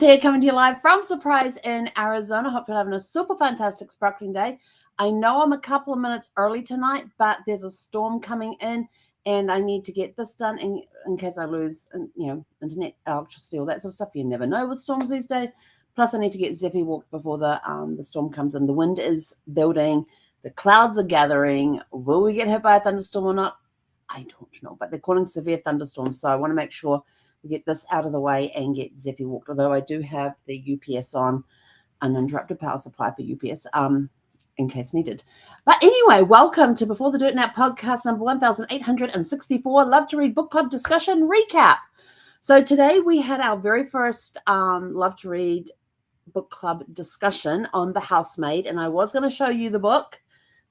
Here coming to you live from Surprise in Arizona. Hope you're having a super fantastic sparkling day. I know I'm a couple of minutes early tonight, but there's a storm coming in and I need to get this done in case I lose, internet, electricity, all that sort of stuff. You never know with storms these days. Plus, I need to get Zeffy walked before the storm comes in. The wind is building. The clouds are gathering. Will we get hit by a thunderstorm or not? I don't know, but they're calling severe thunderstorms, so I want to make sure we get this out of the way and get Zeffy walked, although I do have the UPS on, uninterrupted power supply for UPS, in case needed. But anyway, welcome to Before the Dirt Nap podcast number 1864, Love to Read Book Club discussion recap. So today we had our very first Love to Read book club discussion on The Housemaid, and I was going to show you the book,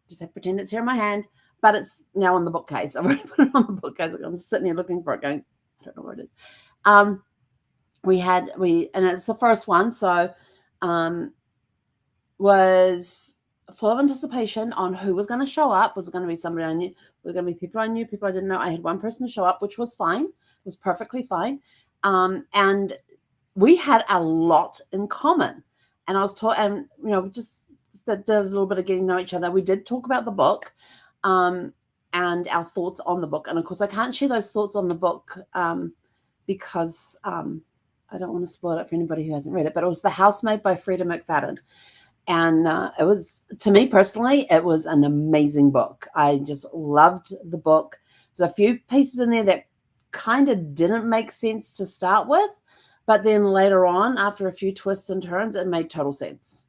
just have to pretend it's here in my hand, but it's now on the bookcase. I've already put it on the bookcase. I'm sitting here looking for it going, I don't know where it is. And it's the first one, so was full of anticipation on who was going to show up. Was it going to be somebody I knew? Was it going to be people I knew, people I didn't know? I had one person to show up, which was fine. It was perfectly fine. And we had a lot in common. And I was talking, and just did a little bit of getting to know each other. We did talk about the book. And our thoughts on the book. And of course, I can't share those thoughts on the book because I don't want to spoil it for anybody who hasn't read it, but it was The Housemaid by Freda McFadden. And it was, to me personally, it was an amazing book. I just loved the book. There's a few pieces in there that kind of didn't make sense to start with, but then later on, after a few twists and turns, it made total sense.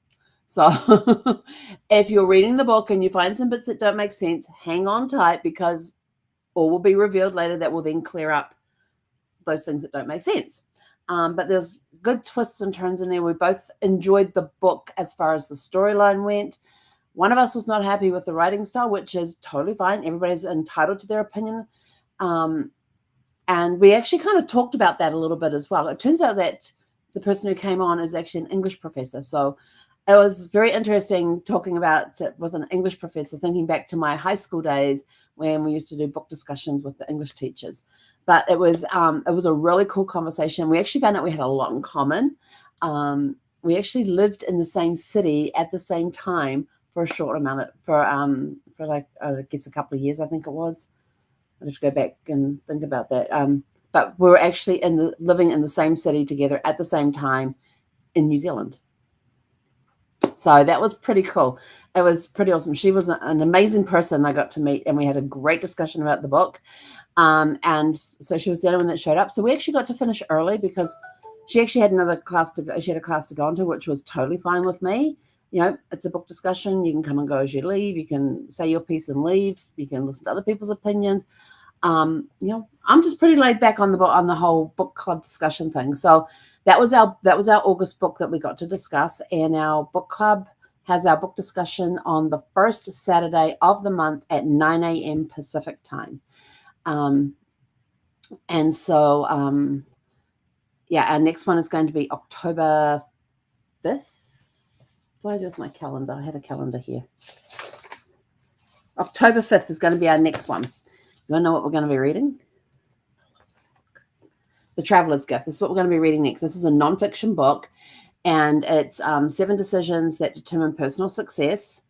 So if you're reading the book and you find some bits that don't make sense, hang on tight because all will be revealed later that will then clear up those things that don't make sense. But there's good twists and turns in there. We both enjoyed the book as far as the storyline went. One of us was not happy with the writing style, which is totally fine. Everybody's entitled to their opinion. And we actually kind of talked about that a little bit as well. It turns out that the person who came on is actually an English professor. So it was very interesting talking about it with an English professor, thinking back to my high school days when we used to do book discussions with the English teachers. But it was a really cool conversation. We actually found out we had a lot in common. We actually lived in the same city at the same time for a short amount for like I guess a couple of years, I think it was. I'll have to go back and think about that. But we were actually living in the same city together at the same time in New Zealand. So that was pretty cool. It was pretty awesome. She was an amazing person I got to meet, and we had a great discussion about the book. And so she was the only one that showed up. So we actually got to finish early because she actually had another class to go. She had a class to go into, which was totally fine with me. It's a book discussion. You can come and go as you leave. You can say your piece and leave. You can listen to other people's opinions. I'm just pretty laid back on the whole book club discussion thing. So that was our August book that we got to discuss, and our book club has our book discussion on the first Saturday of the month at 9 a.m. Pacific time. And so our next one is going to be October 5th. What do I do with my calendar? I had a calendar here. October 5th is going to be our next one. You want to know what we're going to be reading? The Traveler's Gift. This is what we're going to be reading next. This is a nonfiction book, and it's 7 Decisions That Determine Personal Success.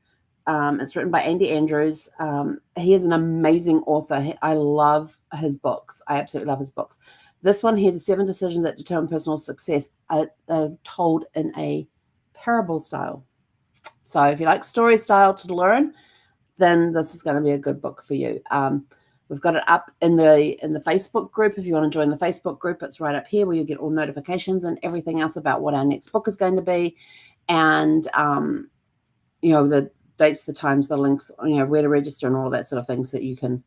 It's written by Andy Andrews. He is an amazing author. I love his books. I absolutely love his books. This one here, the 7 Decisions That Determine Personal Success, are told in a parable style. So if you like story style to learn, then this is going to be a good book for you. We've got it up in the Facebook group. If you want to join the Facebook group, it's right up here where you get all notifications and everything else about what our next book is going to be. And, the dates, the times, the links, where to register and all of that sort of thing so that you can,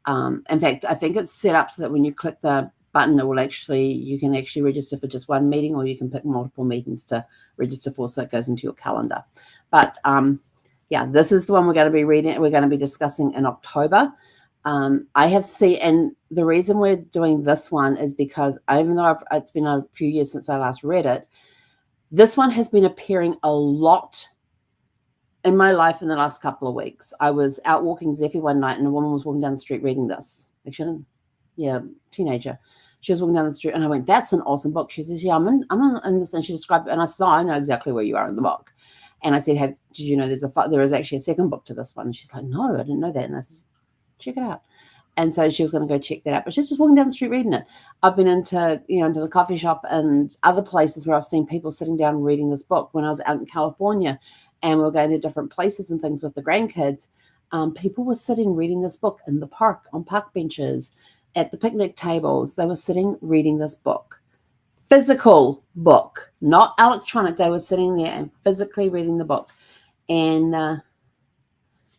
in fact, I think it's set up so that when you click the button, you can actually register for just one meeting, or you can pick multiple meetings to register for, so it goes into your calendar. But this is the one we're going to be reading. We're going to be discussing in October. I have seen, and the reason we're doing this one is because even though it's been a few years since I last read it, this one has been appearing a lot in my life in the last couple of weeks. I was out walking Zeffy one night, and a woman was walking down the street reading this. Actually, teenager. She was walking down the street and I went, that's an awesome book. She says, yeah, I'm in this. And she described it. And I said, oh, I know exactly where you are in the book. And I said, did you know there is actually a second book to this one? And she's like, no, I didn't know that. And I said, check it out. And so she was going to go check that out. But she's just walking down the street reading it. I've been into the coffee shop and other places where I've seen people sitting down reading this book. When I was out in California and we were going to different places and things with the grandkids, people were sitting reading this book in the park, on park benches, at the picnic tables. They were sitting reading this book. Physical book, not electronic. They were sitting there and physically reading the book. And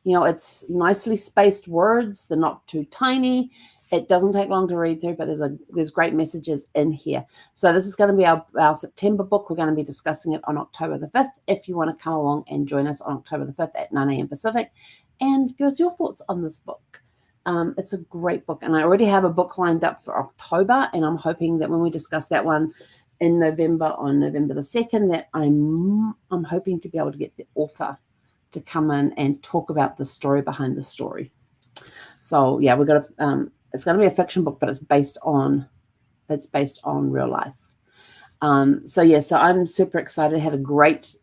it's nicely spaced words. They're not too tiny. It doesn't take long to read through, but there's great messages in here. So this is going to be our September book. We're going to be discussing it on October the 5th. If you want to come along and join us on October the 5th at 9 a.m. Pacific and give us your thoughts on this book. It's a great book, and I already have a book lined up for October, and I'm hoping that when we discuss that one in November, on November the 2nd, that I'm hoping to be able to get the author to come in and talk about the story behind the story. So yeah, we've got it's going to be a fiction book, but it's based on real life. So I'm super excited. Had a great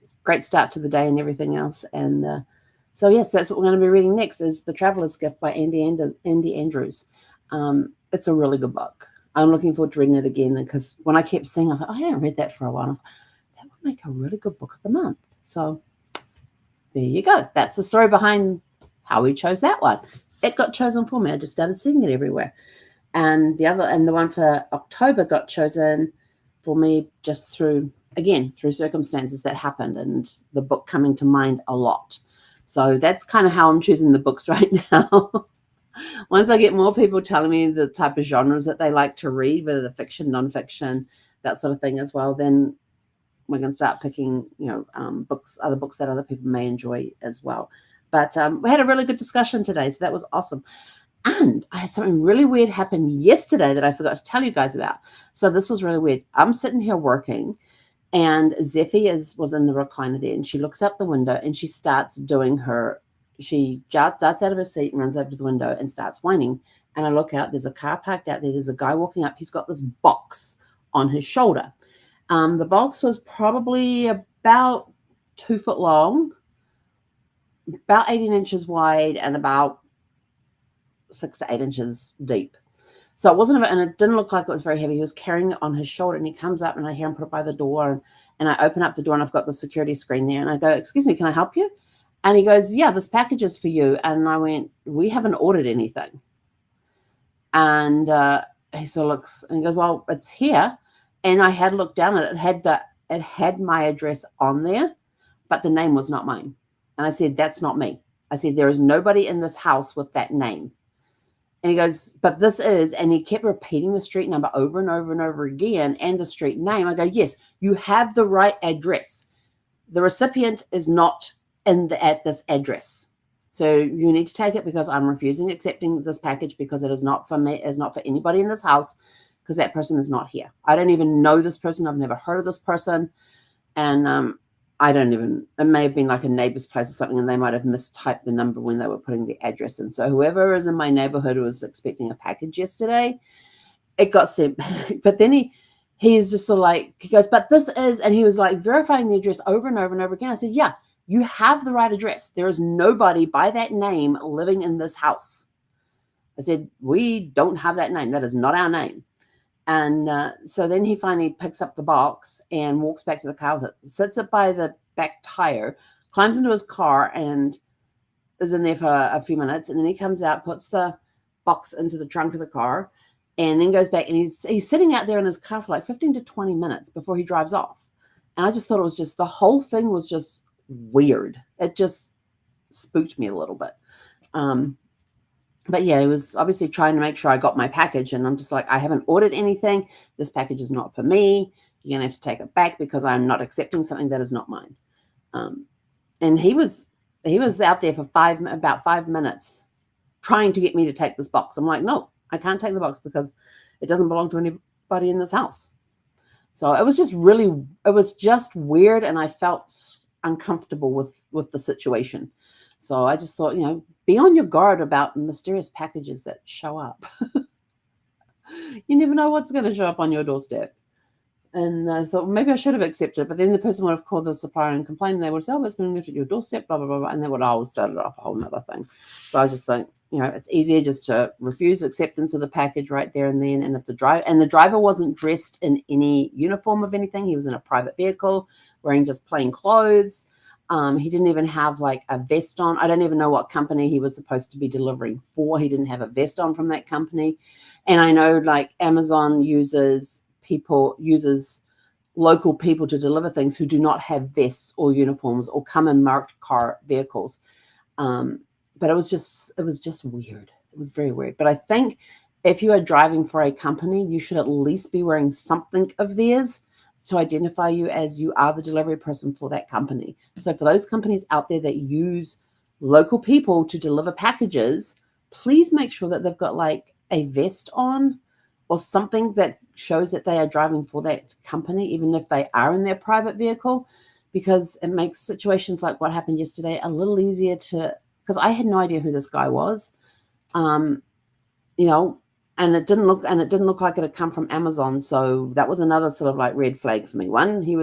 start to the day and everything else. And so yes, that's what we're going to be reading next is The Traveler's Gift by Andy Andrews. It's a really good book. I'm looking forward to reading it again because when I kept seeing, I thought, I haven't read that for a while. That would make a really good book of the month. So there you go. That's the story behind how we chose that one. It got chosen for me. I just started seeing it everywhere. And the one for October got chosen for me just through circumstances that happened and the book coming to mind a lot. So that's kind of how I'm choosing the books right now. Once I get more people telling me the type of genres that they like to read, whether they're fiction, nonfiction, that sort of thing as well, then we're going to start picking, other books that other people may enjoy as well. But we had a really good discussion today, so that was awesome. And I had something really weird happen yesterday that I forgot to tell you guys about. So this was really weird. I'm sitting here working, and Zeffie was in the recliner there, and she looks out the window, and she starts doing she darts out of her seat and runs over to the window and starts whining. And I look out, there's a car parked out there. There's a guy walking up. He's got this box on his shoulder. The box was probably about 2 foot long, about 18 inches wide, and about 6 to 8 inches deep. So it wasn't, and it didn't look like it was very heavy. He was carrying it on his shoulder, and he comes up, and I hear him put it by the door, and I open up the door, and I've got the security screen there, and I go, "Excuse me, can I help you?" And he goes, "Yeah, this package is for you." And I went, "We haven't ordered anything." And he sort of looks, and he goes, "Well, it's here." And I had looked down at it. It had my address on there, but the name was not mine. And I said, "That's not me." I said, "There is nobody in this house with that name." And he goes, "But this is," and he kept repeating the street number over and over and over again and the street name. I go, "Yes, you have the right address. The recipient is not at this address. So you need to take it because I'm refusing accepting this package because it is not for me. It's not for anybody in this house because that person is not here. I don't even know this person. I've never heard of this person. And it may have been like a neighbor's place or something, and they might have mistyped the number when they were putting the address in. So whoever is in my neighborhood who was expecting a package yesterday, it got sent back." But then he's just sort of like, he goes, "But this is," and he was like verifying the address over and over and over again. I said, "Yeah, you have the right address. There is nobody by that name living in this house." I said, "We don't have that name. That is not our name." And so then he finally picks up the box and walks back to the car with it, sits it by the back tire, climbs into his car and is in there for a few minutes. And then he comes out, puts the box into the trunk of the car, and then goes back. And he's sitting out there in his car for like 15 to 20 minutes before he drives off. And I just thought the whole thing was just weird. It just spooked me a little bit. But yeah, he was obviously trying to make sure I got my package. And I'm just like, "I haven't ordered anything. This package is not for me. You're going to have to take it back because I'm not accepting something that is not mine." And he was out there for about 5 minutes trying to get me to take this box. I'm like, "No, I can't take the box because it doesn't belong to anybody in this house." So it was just weird. And I felt uncomfortable with the situation. So I just thought, be on your guard about mysterious packages that show up. You never know what's going to show up on your doorstep. And I thought, well, maybe I should have accepted it. But then the person would have called the supplier and complained. And they would say, oh, it's been left at your doorstep, blah, blah, blah, blah. And they would always start it off a whole other thing. So I just think, it's easier just to refuse acceptance of the package right there and then. And if the driver wasn't dressed in any uniform of anything, he was in a private vehicle wearing just plain clothes. He didn't even have like a vest on. I don't even know what company he was supposed to be delivering for. He didn't have a vest on from that company. And I know like Amazon uses local people to deliver things who do not have vests or uniforms or come in marked car vehicles. But it was just weird. It was very weird. But I think if you are driving for a company, you should at least be wearing something of theirs to identify you as you are the delivery person for that company. So for those companies out there that use local people to deliver packages, please make sure that they've got like a vest on or something that shows that they are driving for that company, even if they are in their private vehicle, because it makes situations like what happened yesterday a little easier because I had no idea who this guy was, and it didn't look like it had come from Amazon. So that was another sort of like red flag for me. One, he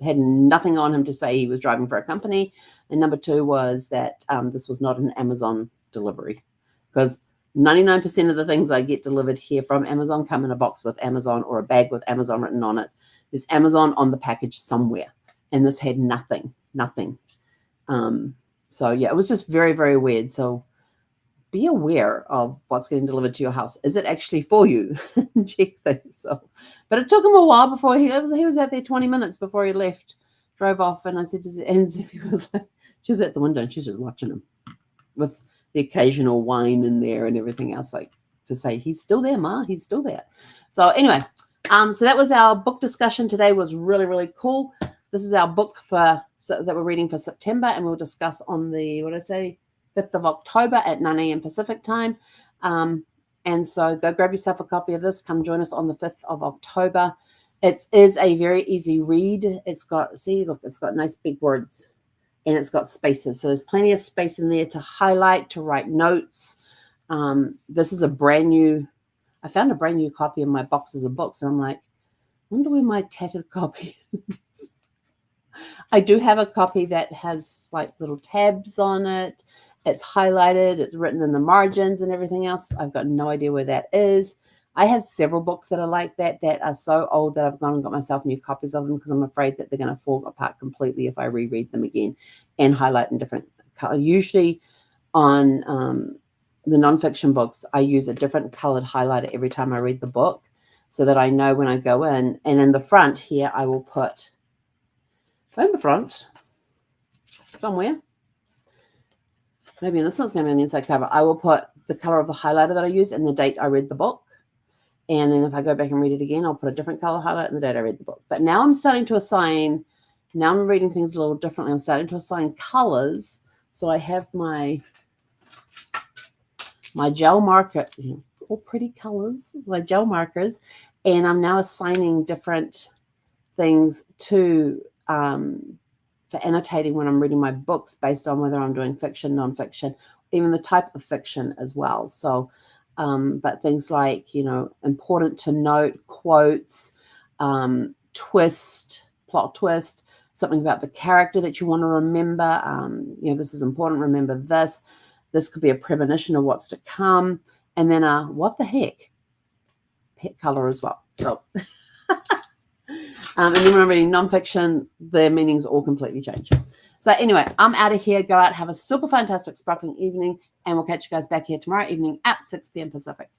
had nothing on him to say he was driving for a company. And number two was that this was not an Amazon delivery, because 99% of the things I get delivered here from Amazon come in a box with Amazon or a bag with Amazon written on it. There's Amazon on the package somewhere. And this had nothing. So yeah, it was just very, very weird. So be aware of what's getting delivered to your house. Is it actually for you? Check things. So, but it took him a while before he was out there 20 minutes before he left, drove off. And I said, and he was like, she was at the window and she's just watching him with the occasional wine in there and everything else, like to say, he's still there, Ma, he's still there. So anyway, so that was our book discussion today. Was really, really cool. This is our book that we're reading for September, and we'll discuss on the, 5th of October at 9 a.m. Pacific time. And so go grab yourself a copy of this. Come join us on the 5th of October. It is a very easy read. It's got nice big words. And it's got spaces. So there's plenty of space in there to highlight, to write notes. This is I found a brand new copy in my boxes of books. And I'm like, I wonder where my tattered copy is. I do have a copy that has like little tabs on it. It's highlighted. It's written in the margins and everything else. I've got no idea where that is. I have several books that are like that are so old that I've gone and got myself new copies of them because I'm afraid that they're going to fall apart completely if I reread them again and highlight in different color. Usually on the nonfiction books, I use a different colored highlighter every time I read the book so that I know when I go in. And in the front here, I will put, in the front, somewhere, maybe this one's going to be on the inside cover, I will put the color of the highlighter that I use and the date I read the book. And then if I go back and read it again, I'll put a different color highlight and the date I read the book. But now I'm starting to assign, now I'm reading things a little differently. I'm starting to assign colors. So I have my gel marker, all pretty colors, my gel markers. And I'm now assigning different things to, for annotating when I'm reading my books based on whether I'm doing fiction, nonfiction, even the type of fiction as well. So, but things like, important to note, quotes, plot twist, something about the character that you want to remember. This is important. Remember this. This could be a premonition of what's to come. And then what the heck? Pet color as well. So, and then when I'm reading nonfiction, the meanings all completely change. So anyway, I'm out of here. Go out, have a super fantastic, sparkling evening, and we'll catch you guys back here tomorrow evening at 6 p.m. Pacific.